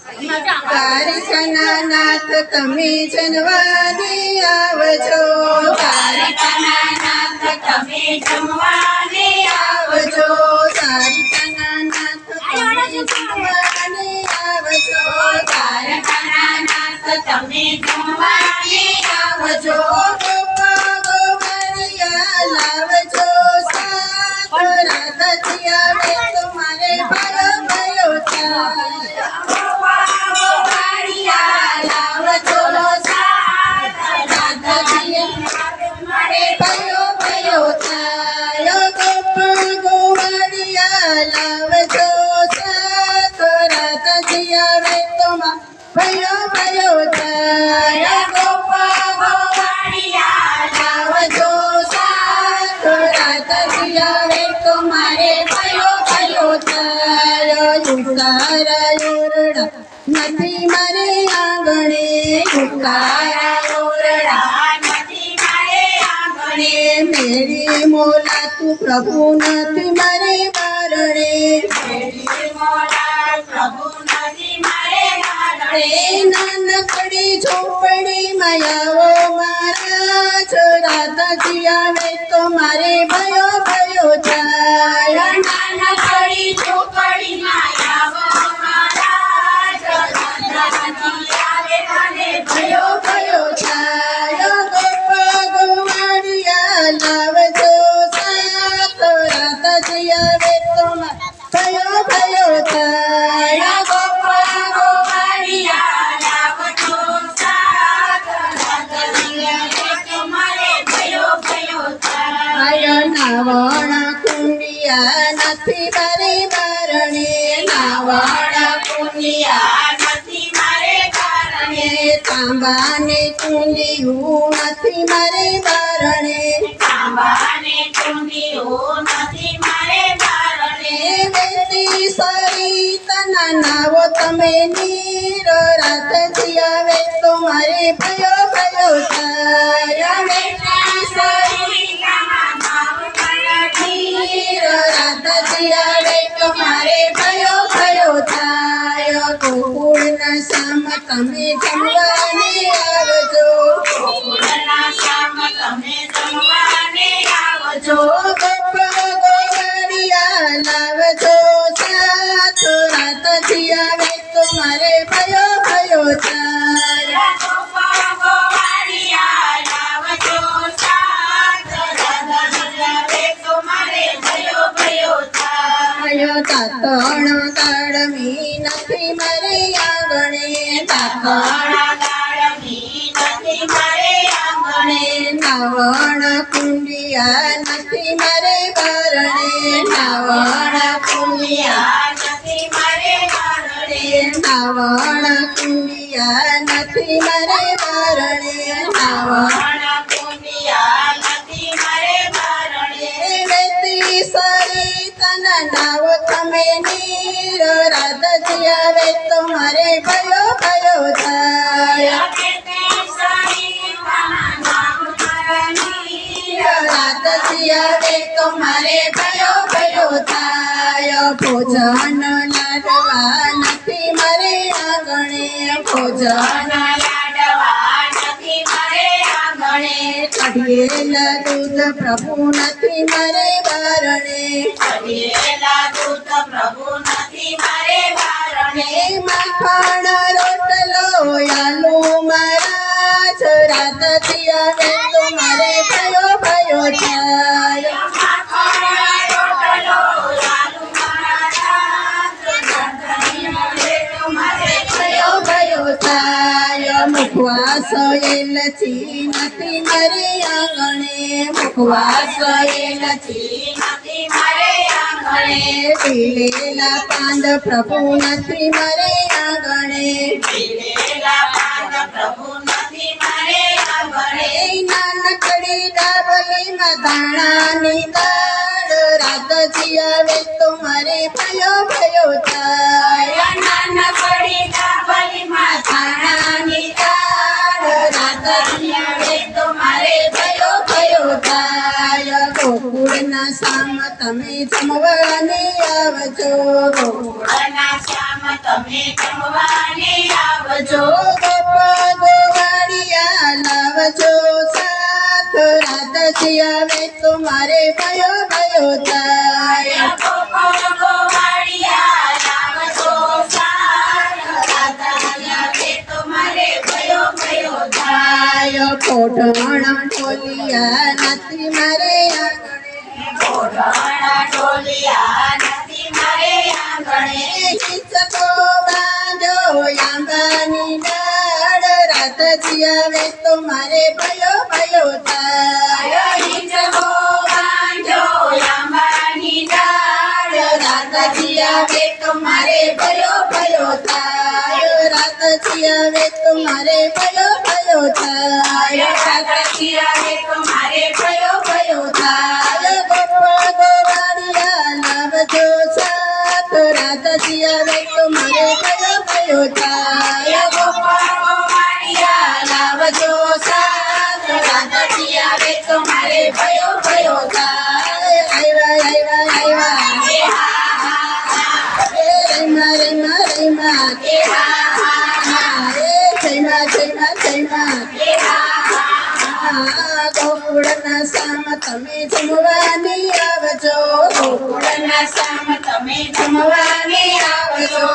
દ્વારિકાના નાથ તમે જમવાને આવજો, દ્વારિકાના નાથ તમે જમવાને આવજો, દ્વારિકાના નાથ તમે જમવાને આવજો, દ્વારિકાના નાથ તમે જમવાને આવજો, ગોપા ગોવાળિયા લાવજો સાથ, રાધાજી આવે તો મારે ભયો ભયો થાય, ભયો ભયો થાય, ગોપા ગોવાળિયા લાવજો સાથ, રાધાજી આવે તો ભયો ભયો થાય, ગોપા ગોવાળિયા લાવજો સાથ, રાધાજી આવે તો મારે ભયો ભયો થાય, ઉતારા ઓરડા નથી મારે આંગણે, ઉતારા ઓરડા નથી મારે આંગણે, મેળી મોલા તું પ્રભુ નથી મારે બારણે, મેળી મોલા પ્રભુ નથી મારે બારણે, નાનકડી ઝૂંપડી માયાઓ મહારાજ, રાધાજી આવે તો મારે ભયો ભયો થાય, નાનકડી ઝૂંપડી માયાઓ ભયો ભયો થાય, ગોપા ગોવાળિયા લાવજો સાથ, રાધાજી આવે તો ભયો ભયો થાય, ગોપા ગોવાળિયા લાવજો સાથ, રાધાજી આવે તો મારે ભયો ભયો થાય, નાવણ કુંડિયા નથી મારે બારણે, નાવણ કુંડિયા નથી મારે બારણે, તાંબાને કુંડિયું નથી મારે બારણે, તાંબાને કુંડિયું નથી મારે બારણે, વેતી સરિતાના નાવો તમે નીર, રાધાજી આવે તો મારે ભયો ભયો થાય, વેતી સરિતાના નાવ તમે નીર, રાધાજી આવે તો મારે ભયો ભયો થાય, ગોકુળના શ્યામ તમે જમવાને આવજો, ગોકુળના શ્યામ તમે જમવાને આવજો, ગોપા ગોવાળિયા લાવજો સાથ, રાધાજી આવે તો મારે ભયો ભયો થાય, ગોપા ગોવાળિયા લાવજો સાથ, રાધાજી આવે તો મારે ભયો ભયો થાય, તાતણ કાળમી નથી મારે આંગણે, તાતણ કાળમી નથી મારે આંગણે, નાવણ કુંડિયા નથી મારે બારણે, નાવણ કુંડિયા નથી મારે બારણે, નાવણ કુંડિયા નથી મારે બારણે, નાવણ કુંડિયા નથી મારે બારણે, વેતી સરિતાના નાવો તમે નીર, રાધાજી આવે તો મારે ભયો ભયો થાય, રાધાજી આવે તો મારે ભયો ભયો થાય, ભોજન લાડવા નથી મારે આંગણે, ભોજન લાડવા નથી મારે આંગણે, કઢિયેલા દૂધ પ્રભુ નથી મારે બારણે, કઢિયેલા દૂધ પ્રભુ નથી મારે બારણે, માખણ રોટલો આલુ મહારાજ, રાધાજી આવે તો મારે ભયો ભયો થાય, માખણ રોટલો આલુ મહારાજ, રાધાજી આવે તો મારે ભયો ભયો થાય, મુખવાસ એલચી નથી મારે આંગણે, મુખવાસ એલચી નથી મારે આંગણે, પીલેલા પાંદ પ્રભુ નથી મારે આંગણે, પીલેલા પાંદ પ્રભુ નથી મારે આંગણે, નાનકડી ડાબલીમાં ધાણાની દાળ, રાધાજી આવે તો મારે ભયો ભયો થાય, નાનકડી ડાબલીમાં ધાણાની દાળ, રાધાજી આવે તો મારે ભયો ભયો થાય, ગોકુળના શ્યામ તમે જમવાને આવજો, ગોકુળના શ્યામ તમે જમવાને આવજો ગોપ ગોવાળિયા લાવજો સાથ રાધાજી આવે તો મારે ભયો ભયો થાય ગોપ ગોવાળિયા લાવજો સાથ રાધાજી આવે તો મારે ભયો ભયો થાય કોઢાણા ઢોલિયા નથી મારે આંગણે કોઢાણા ઢોલિયા નથી મારે આંગણે કિસકો બાંધો આંબાની ડાળ રાધાજી આવે તો મારે ભયો ભયો થાય કિસકો બાંધો આંબાની ડાળ રાધાજી આવે તો મારે ભયો ભયો થાય રાધાજી આવે તો મારે ભયો ભયો થાય રાધાજી આવે તો મારે ભયો ભયો થાય ગોપ ગોવાળિયા લાવજો સાથ રાધાજી આવે તો મારે ભયો ભયો થાય ગોપ ગોવાળિયા લાવજો સાથ રાધાજી આવે તો મારે ભયો ભયો થાય આવ્યા આવ્યા આવ્યા રેમા રેમા રેમા કે ગોકુળના સામ તમે જમવાને આવજો ગોકુળના સામ તમે જમવાને આવજો